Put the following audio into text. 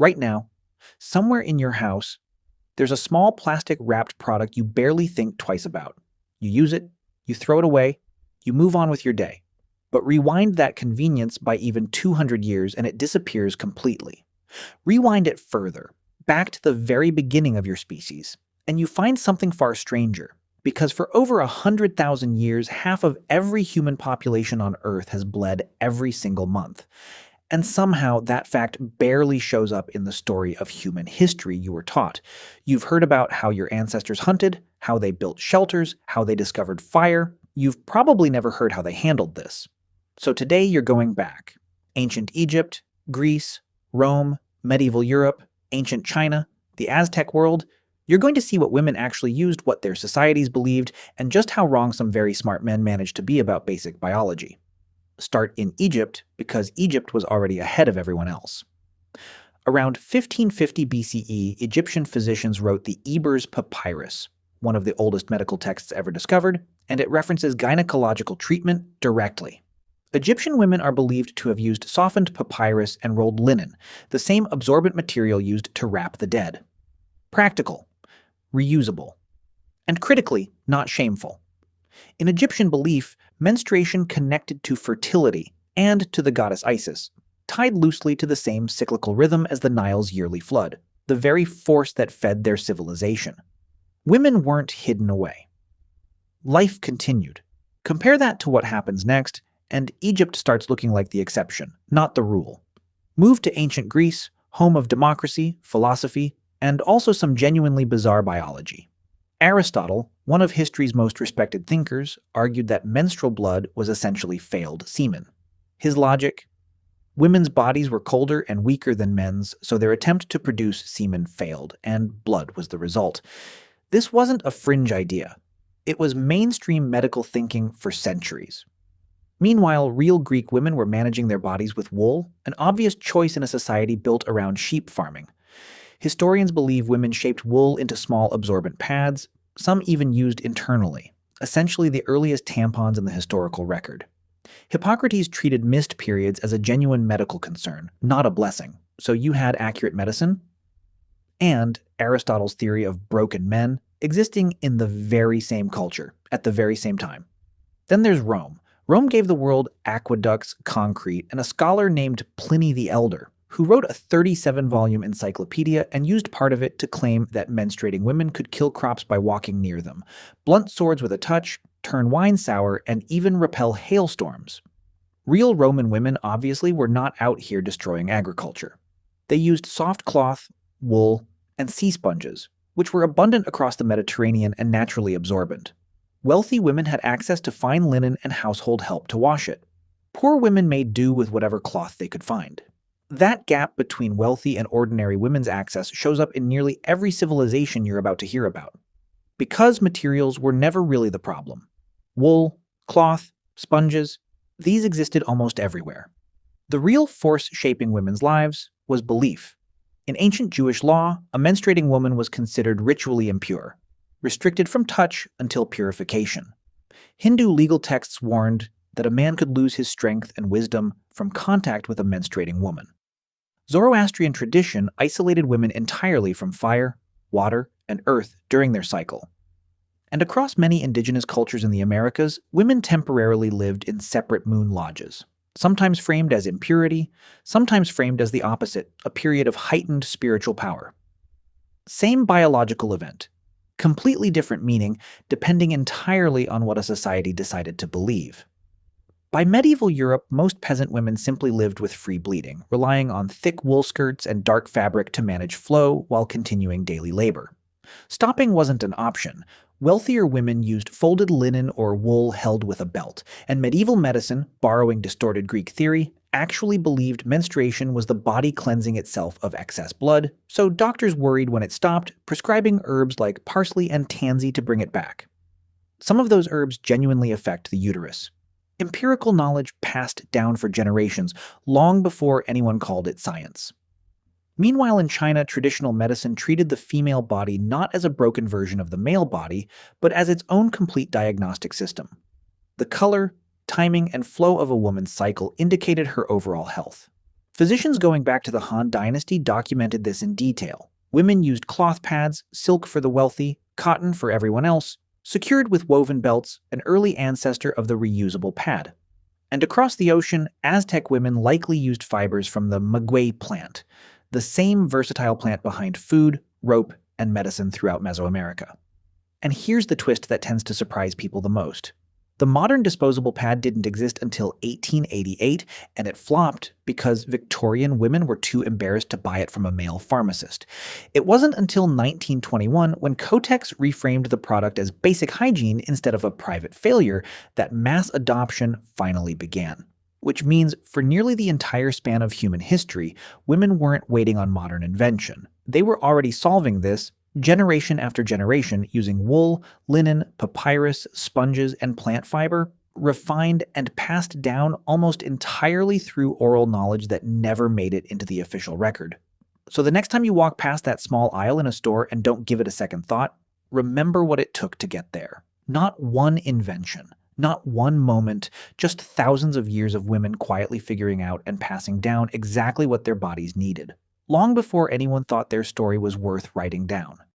Right now, somewhere in your house, there's a small plastic wrapped product you barely think twice about. You use it, you throw it away, you move on with your day. But rewind that convenience by even 200 years and it disappears completely. Rewind it further, back to the very beginning of your species, and you find something far stranger. Because for over 100,000 years, half of every human population on Earth has bled every single month. And somehow that fact barely shows up in the story of human history you were taught. You've heard about how your ancestors hunted, how they built shelters, how they discovered fire. You've probably never heard how they handled this. So today you're going back. Ancient Egypt, Greece, Rome, medieval Europe, ancient China, the Aztec world. You're going to see what women actually used, what their societies believed, and just how wrong some very smart men managed to be about basic biology. Start in Egypt because Egypt was already ahead of everyone else. Around 1550 BCE, Egyptian physicians wrote the Ebers Papyrus, one of the oldest medical texts ever discovered, and it references gynecological treatment directly. Egyptian women are believed to have used softened papyrus and rolled linen, the same absorbent material used to wrap the dead. Practical, reusable, and critically, not shameful. In Egyptian belief, menstruation connected to fertility and to the goddess Isis, tied loosely to the same cyclical rhythm as the Nile's yearly flood, the very force that fed their civilization. Women weren't hidden away. Life continued. Compare that to what happens next, and Egypt starts looking like the exception, not the rule. Move to ancient Greece, home of democracy, philosophy, and also some genuinely bizarre biology. Aristotle, one of history's most respected thinkers, argued that menstrual blood was essentially failed semen. His logic? Women's bodies were colder and weaker than men's, so their attempt to produce semen failed, and blood was the result. This wasn't a fringe idea. It was mainstream medical thinking for centuries. Meanwhile, real Greek women were managing their bodies with wool, an obvious choice in a society built around sheep farming. Historians believe women shaped wool into small absorbent pads, some even used internally, essentially the earliest tampons in the historical record. Hippocrates treated missed periods as a genuine medical concern, not a blessing, so you had accurate medicine, and Aristotle's theory of broken men existing in the very same culture, at the very same time. Then there's Rome. Rome gave the world aqueducts, concrete, and a scholar named Pliny the Elder, who wrote a 37-volume encyclopedia and used part of it to claim that menstruating women could kill crops by walking near them, blunt swords with a touch, turn wine sour, and even repel hailstorms. Real Roman women obviously were not out here destroying agriculture. They used soft cloth, wool, and sea sponges, which were abundant across the Mediterranean and naturally absorbent. Wealthy women had access to fine linen and household help to wash it. Poor women made do with whatever cloth they could find. That gap between wealthy and ordinary women's access shows up in nearly every civilization you're about to hear about. Because materials were never really the problem. Wool, cloth, sponges, these existed almost everywhere. The real force shaping women's lives was belief. In ancient Jewish law, a menstruating woman was considered ritually impure, restricted from touch until purification. Hindu legal texts warned that a man could lose his strength and wisdom from contact with a menstruating woman. Zoroastrian tradition isolated women entirely from fire, water, and earth during their cycle. And across many indigenous cultures in the Americas, women temporarily lived in separate moon lodges, sometimes framed as impurity, sometimes framed as the opposite, a period of heightened spiritual power. Same biological event, completely different meaning depending entirely on what a society decided to believe. By medieval Europe, most peasant women simply lived with free bleeding, relying on thick wool skirts and dark fabric to manage flow while continuing daily labor. Stopping wasn't an option. Wealthier women used folded linen or wool held with a belt, and medieval medicine, borrowing distorted Greek theory, actually believed menstruation was the body cleansing itself of excess blood, so doctors worried when it stopped, prescribing herbs like parsley and tansy to bring it back. Some of those herbs genuinely affect the uterus. Empirical knowledge passed down for generations, long before anyone called it science. Meanwhile, in China, traditional medicine treated the female body not as a broken version of the male body, but as its own complete diagnostic system. The color, timing, and flow of a woman's cycle indicated her overall health. Physicians going back to the Han Dynasty documented this in detail. Women used cloth pads, silk for the wealthy, cotton for everyone else, secured with woven belts, an early ancestor of the reusable pad. And across the ocean, Aztec women likely used fibers from the maguey plant, the same versatile plant behind food, rope, and medicine throughout Mesoamerica. And here's the twist that tends to surprise people the most. The modern disposable pad didn't exist until 1888, and it flopped because Victorian women were too embarrassed to buy it from a male pharmacist. It wasn't until 1921, when Kotex reframed the product as basic hygiene instead of a private failure, that mass adoption finally began. Which means for nearly the entire span of human history, women weren't waiting on modern invention. They were already solving this generation after generation using wool, linen, papyrus, sponges, and plant fiber, refined and passed down almost entirely through oral knowledge that never made it into the official record. So the next time you walk past that small aisle in a store and don't give it a second thought, remember what it took to get there. Not one invention, not one moment, just thousands of years of women quietly figuring out and passing down exactly what their bodies needed, long before anyone thought their story was worth writing down.